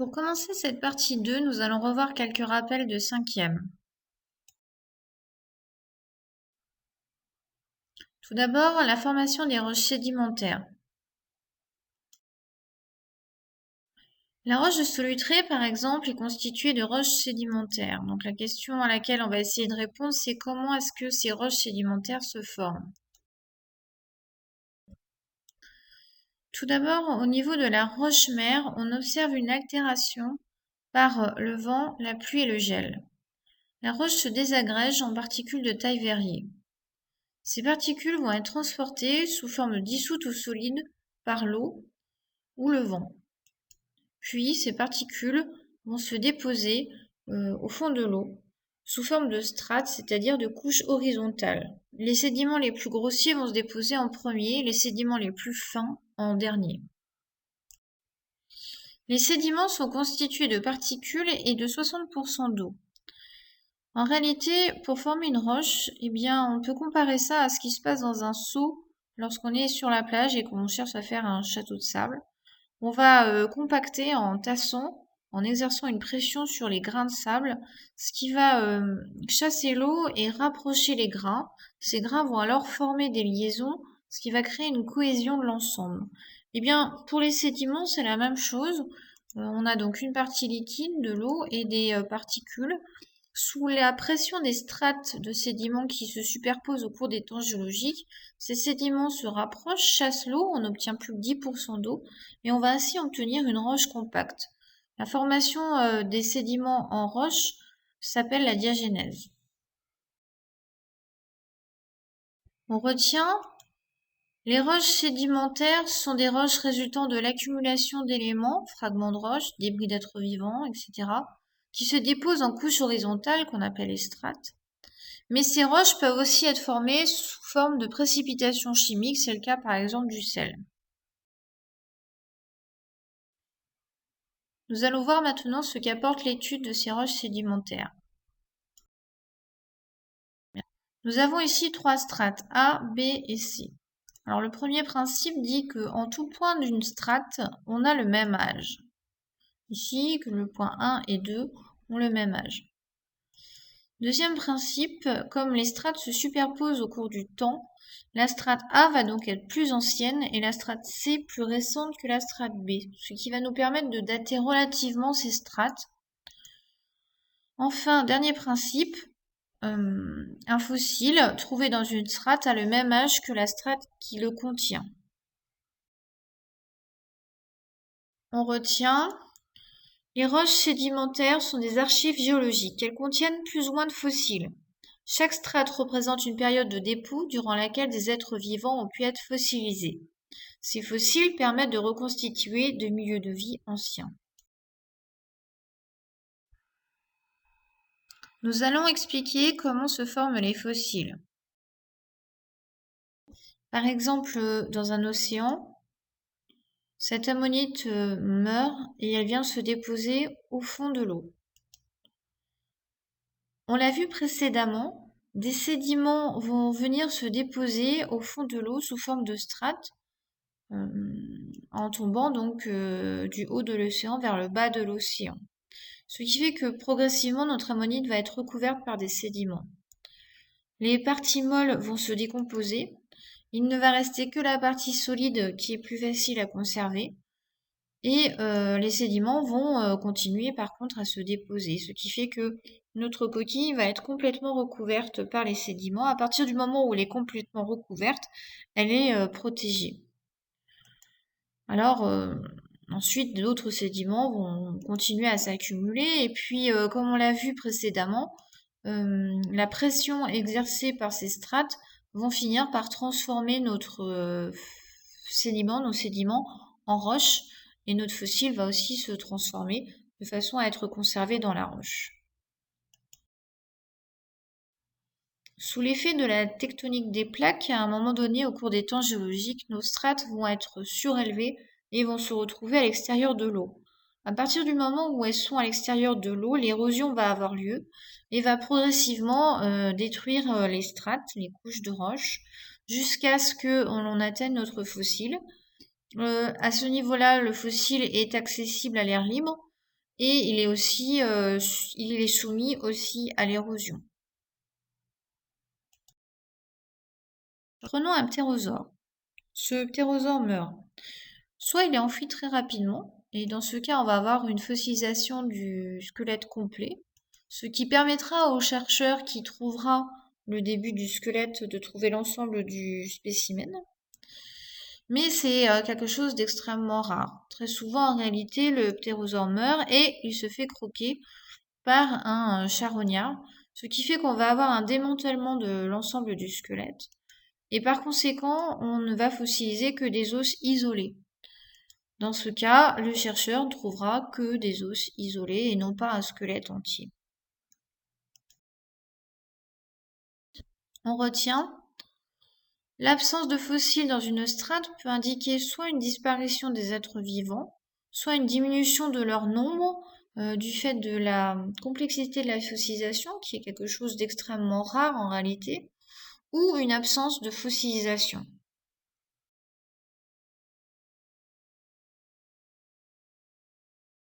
Pour commencer cette partie 2, nous allons revoir quelques rappels de cinquième. Tout d'abord, la formation des roches sédimentaires. La roche de Solutré, par exemple, est constituée de roches sédimentaires. Donc la question à laquelle on va essayer de répondre, c'est comment est-ce que ces roches sédimentaires se forment? Tout d'abord, au niveau de la roche-mère, on observe une altération par le vent, la pluie et le gel. La roche se désagrège en particules de taille variée. Ces particules vont être transportées sous forme dissoute ou solide par l'eau ou le vent. Puis ces particules vont se déposer au fond de l'eau sous forme de strates, c'est-à-dire de couches horizontales. Les sédiments les plus grossiers vont se déposer en premier, les sédiments les plus fins en dernier. Les sédiments sont constitués de particules et de 60% d'eau. En réalité, pour former une roche, eh bien, on peut comparer ça à ce qui se passe dans un seau lorsqu'on est sur la plage et qu'on cherche à faire un château de sable. On va compacter en tassant, en exerçant une pression sur les grains de sable, ce qui va chasser l'eau et rapprocher les grains. Ces grains vont alors former des liaisons, ce qui va créer une cohésion de l'ensemble. Eh bien, pour les sédiments, c'est la même chose. On a donc une partie liquide, de l'eau et des particules. Sous la pression des strates de sédiments qui se superposent au cours des temps géologiques, ces sédiments se rapprochent, chassent l'eau, on n'obtient plus que 10% d'eau, et on va ainsi obtenir une roche compacte. La formation des sédiments en roche s'appelle la diagénèse. On retient, les roches sédimentaires sont des roches résultant de l'accumulation d'éléments, fragments de roches, débris d'êtres vivants, etc., qui se déposent en couches horizontales qu'on appelle les strates. Mais ces roches peuvent aussi être formées sous forme de précipitations chimiques, c'est le cas par exemple du sel. Nous allons voir maintenant ce qu'apporte l'étude de ces roches sédimentaires. Nous avons ici trois strates, A, B et C. Alors le premier principe dit qu'en tout point d'une strate, on a le même âge. Ici, que le point 1 et 2 ont le même âge. Deuxième principe, comme les strates se superposent au cours du temps, la strate A va donc être plus ancienne et la strate C plus récente que la strate B, ce qui va nous permettre de dater relativement ces strates. Enfin, dernier principe, un fossile trouvé dans une strate a le même âge que la strate qui le contient. On retient, les roches sédimentaires sont des archives géologiques. Elles contiennent plus ou moins de fossiles. Chaque strate représente une période de dépôt durant laquelle des êtres vivants ont pu être fossilisés. Ces fossiles permettent de reconstituer de milieux de vie anciens. Nous allons expliquer comment se forment les fossiles. Par exemple, dans un océan, cette ammonite meurt et elle vient se déposer au fond de l'eau. On l'a vu précédemment, des sédiments vont venir se déposer au fond de l'eau sous forme de strates en tombant donc du haut de l'océan vers le bas de l'océan. Ce qui fait que progressivement notre ammonite va être recouverte par des sédiments. Les parties molles vont se décomposer. Il ne va rester que la partie solide qui est plus facile à conserver. Et les sédiments vont continuer par contre à se déposer, ce qui fait que notre coquille va être complètement recouverte par les sédiments. À partir du moment où elle est complètement recouverte, elle est protégée. Alors ensuite, d'autres sédiments vont continuer à s'accumuler et puis, comme on l'a vu précédemment, la pression exercée par ces strates vont finir par transformer notre sédiment, nos sédiments en roche et notre fossile va aussi se transformer de façon à être conservé dans la roche. Sous l'effet de la tectonique des plaques, à un moment donné au cours des temps géologiques, nos strates vont être surélevées et vont se retrouver à l'extérieur de l'eau. À partir du moment où elles sont à l'extérieur de l'eau, l'érosion va avoir lieu et va progressivement détruire les strates, les couches de roche, jusqu'à ce que l'on atteigne notre fossile. À ce niveau-là, le fossile est accessible à l'air libre et il est soumis aussi à l'érosion. Prenons un ptérosaure. Ce ptérosaure meurt. Soit il est enfui très rapidement, et dans ce cas, on va avoir une fossilisation du squelette complet, ce qui permettra au chercheur qui trouvera le début du squelette de trouver l'ensemble du spécimen. Mais c'est quelque chose d'extrêmement rare. Très souvent, en réalité, le ptérosaure meurt et il se fait croquer par un charognard, ce qui fait qu'on va avoir un démantèlement de l'ensemble du squelette. Et par conséquent, on ne va fossiliser que des os isolés. Dans ce cas, le chercheur ne trouvera que des os isolés et non pas un squelette entier. On retient, l'absence de fossiles dans une strate peut indiquer soit une disparition des êtres vivants, soit une diminution de leur nombre du fait de la complexité de la fossilisation, qui est quelque chose d'extrêmement rare en réalité, ou une absence de fossilisation.